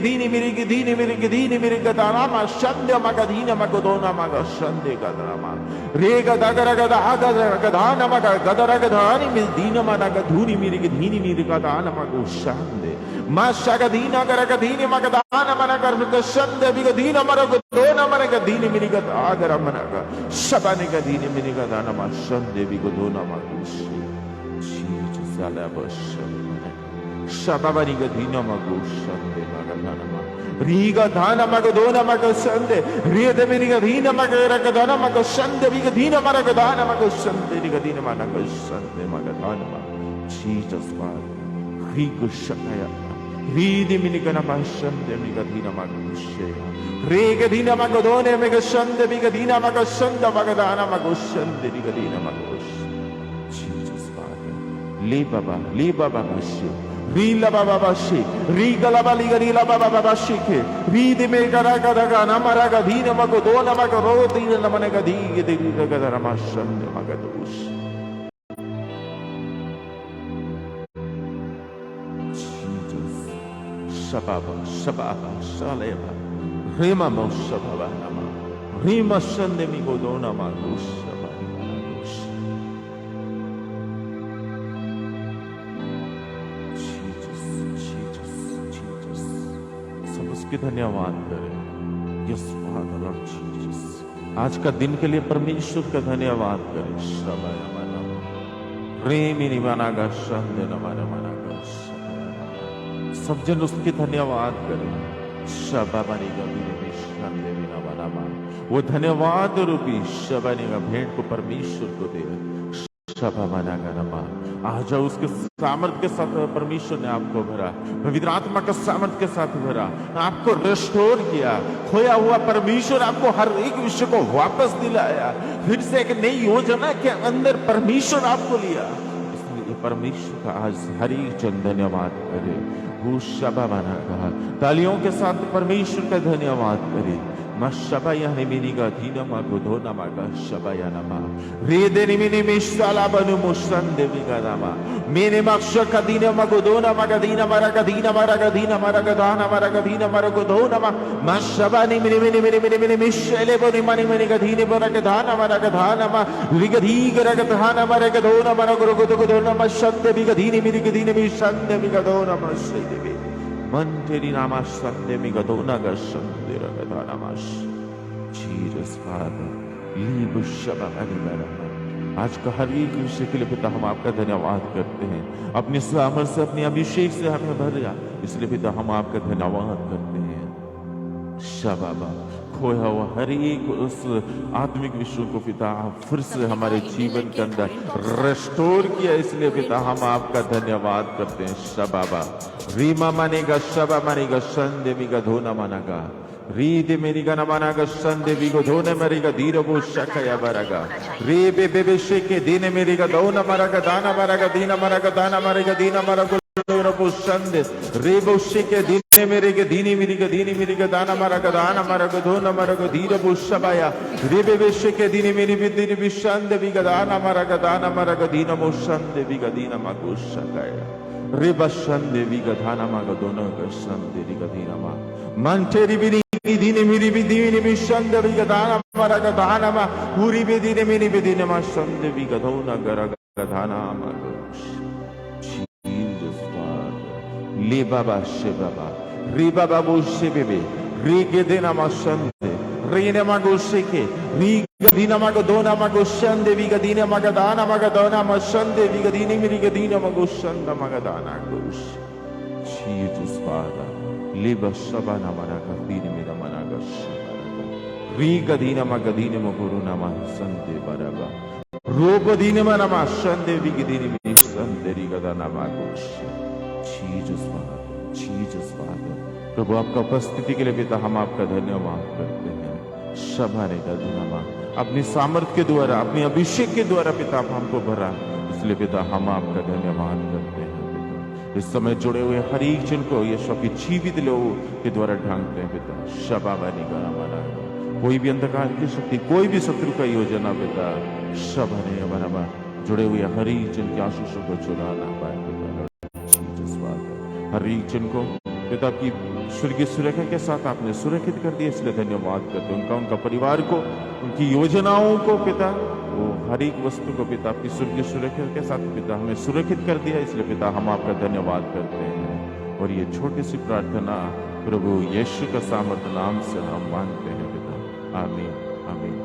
gadana ma, shande magadina magodona magashande gadana ma. Rega dagara gadana magadara gadani mildina managa dhuni mirigi gadana magushande. Mashagadina Garagadini Magadana Managa Shanda Bigadina Maragodona Managadini Minigat Agara Managa Shabanigadini Minigadana Mashande Bigodona Magushi Jesus Alabash Shabanigadina Magushande Magadana Riga Dana Magadona Magashande Rida Minigadina Magaradana Magashande Bigadina Maragadana Magashande Bigadina Managashande Magadana Jesus Father Riga Shakaya Ridi minigana mashande migadina magushe. Regadina magodone megashande migadina magashanda magadana magushande migadina magush. Jesus Father. Li baba bashi. Rila baba bashi. Rigala baligari la baba bashi ke. Ridi megaraga daga namaraga dina magodona magarodina namanagadi gedina gadara mashande magadush. Shababa, Shaleva, Rima Moshababa Nama, Rima Shandemi Godona Magush, Jesus. सब उसके धन्यवाद करें। Yes, Father, Lord Jesus. आज का दिन के लिए परमेश्वर का धन्यवाद करें। शबाया मना, रेमी निवाना का शंदे नमाना मना का सब जन उसके धन्यवाद करें। शबाबानी का वो धन्यवाद रूपी शबानी का भेंट को परमेश्वर को दे। शबाबाना का नमा आज उसके सामर्थ के साथ परमेश्वर ने आपको भरा, पवित्र आत्मा का सामर्थ के साथ भरा, आपको रिस्टोर किया। खोया हुआ परमेश्वर आपको हर एक विषय को वापस दिलाया। फिर से एक नई योजना के अंदर परमेश्वर आपको लिया। इसलिए परमेश्वर का आज हर एक जन धन्यवाद करे। शबा बना कहा तालियों के साथ परमेश्वर का धन्यवाद करे। मशबया ने मिनिगा दीना मागोधोना मागा शबया नमा रेदे निमिने मिशाला बनु मुशंदे बिगानामा मेने मक्षका दीना मागोधोना मागादीना मारागादीना मारागादीना मारागादाना मारागादीना मारागोधोना मशबा निमिने मिने मिने मिने मिने मिशले बनि मनि मनि गादीने मारागादाना मारागादाना मा रिगदी गरागादाना मारागादोना मारागोगोदोना मशंदे बिगादीने मिनिगदीने मिशंदे बिगादोना मशले Manteri namasande migadona gashande ragadanamas. Jesus Father, लीब शबा अनिवार्य। आज का हर एक विषय के लिए पिता हम आपका धन्यवाद करते हैं। अपने सामर्थ से अपने अभिषेक से हमें भर जा, इसलिए पिता हम आपका धन्यवाद करते हैं। शबाबा, खोया हुआ हर एक उस आत्मिक विषयों को पिता आप फिर से हमारे जीवन के अंदर रेस्टोर किया, इसलिए पिता हम आपका धन्यवाद करते हैं। शबाबा रीमा मानेगा शबा मानेगा संदे मिगा धोना मानागा रीदे मेरीगा नमानागा संदे विगो धोने मेरीगा धीरबो शकया बरागा रे बे बे शेके दीने मेरीगा दौना मरागा दाना मरागा दीना मरागा दाना मरेगा दीना मरागा संदे रेबो शेके दीने मेरेगे दीनी मेरीगा दीनी मेरीगा दाना मरागा धोना मरागा धीरबो शबाया रे बे शेके दीने मेरी दीनी विशंदे विगा दाना मरागा दीना मो संदे विगा दीना मागो शकाया रेबा संदे विगा धाना मागा दोना का संदे विगा दीना मा मंटेरी बिनी दीने मेरी दीनी विशंदे विगा दाना मरागा दाना मा पूरी बेदीने मेरी बेदीने मा संदे विगा धोना गरागा धाना मागो ले बाबा शे बाबा रे बाबा बो शे बेबे रे के देना मा संदे रे ने मागो शेके री गदीना मागो दोना मागो संदे विगा दीना मागा दाना मागा दोना मा संदे विगा दीनी मेरी गदीना मागो संदा मागा दाना गोश Jesus Father liba shabana managa dini mera managa shabana ri gadina maga dini maguru nama sande baraga rogo dini mana ma sande viga dini mi sande ri gadana magosh Jesus Father Jesus Father प्रभु आपका उपस्थिति के लिए पिता हम आपका धन्यवाद करते हैं। शबाने का दिनमा अपनी सामर्थ के द्वारा अपने अभिषेक के द्वारा पिता आप हमको भरा, इसलिए पिता हम आपका धन्यवाद करते हैं। पिता इस समय जुड़े हुए हर एक जन को यीशु की जीवित लोगों के द्वारा ढांकते हैं पिता। शबाने का हमारा कोई भी अंधकार की शक्ति कोई भी शत्रु का योजना पिता शबाने हमारा जुड़े हुए हर एक जन के आशीषों को चुरा ना पाए पिता। हर एक जन को पिता की स्वर्गीय सुरक्षा के साथ आपने सुरक्षित कर दिया, इसलिए धन्यवाद करते हैं। उनका परिवार को उनकी योजनाओं को पिता वो हर एक वस्तु को पिता आपकी स्वर्गीय सुरक्षा के साथ पिता हमें सुरक्षित कर दिया, इसलिए पिता हम आपका धन्यवाद करते हैं। और ये छोटी सी प्रार्थना प्रभु यीशु का सामर्थ नाम से हम मांगते हैं पिता। आमीन आमीन।